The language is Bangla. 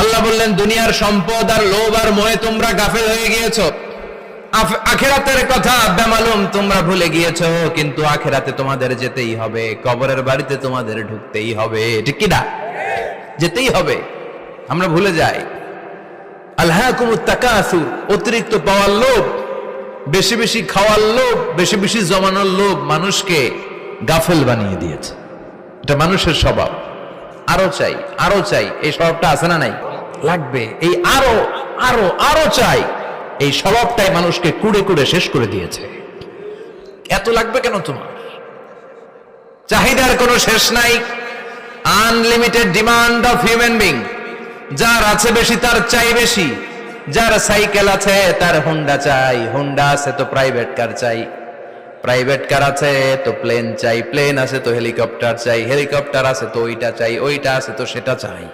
আল্লাহ বললেন, দুনিয়ার সম্পদ আর লোভ আর মোহে তোমরা গাফেল হয়ে গিয়েছো, আখিরাতের কথা বেমালুম তোমরা ভুলে গিয়েছো। কিন্তু আখিরাতে তোমাদের যেতেই হবে, কবরের বাড়িতে তোমাদের ঢুকতেই হবে, ঠিক কি না? যেতেই হবে। আমরা ভুলে যাই। আলহাকুমুত তাকাসুর, অতিরিক্ত পাওয়ার লোভ, বেশি বেশি খাওয়ার লোভ, বেশি বেশি জমানোর লোভ মানুষকে গাফেল বানিয়ে দিয়েছে। এটা মানুষের স্বভাব। আরো চাই, আরো চাই, এই স্বভাবটা আছে না নাই? লাগবে। এই আরো আরো আরো চাই, এই স্বভাবটাই মানুষকে কুড়ে কুড়ে শেষ করে দিয়েছে। এত লাগবে কেন তোমার? চাহিদার কোনো শেষ নাই। Unlimited demand of human being. যার আছে বেশি তার চাই বেশি। যার সাইকেল আছে তার হোন্ডা চাই, হোন্ডা আছে তো প্রাইভেট কার চাই, প্রাইভেট কার আছে তো প্লেন চাই, প্লেন আছে তো হেলিকপ্টার চাই, হেলিকপ্টার আছে তো ওইটা চাই, ওইটা আছে তো সেটা চাই।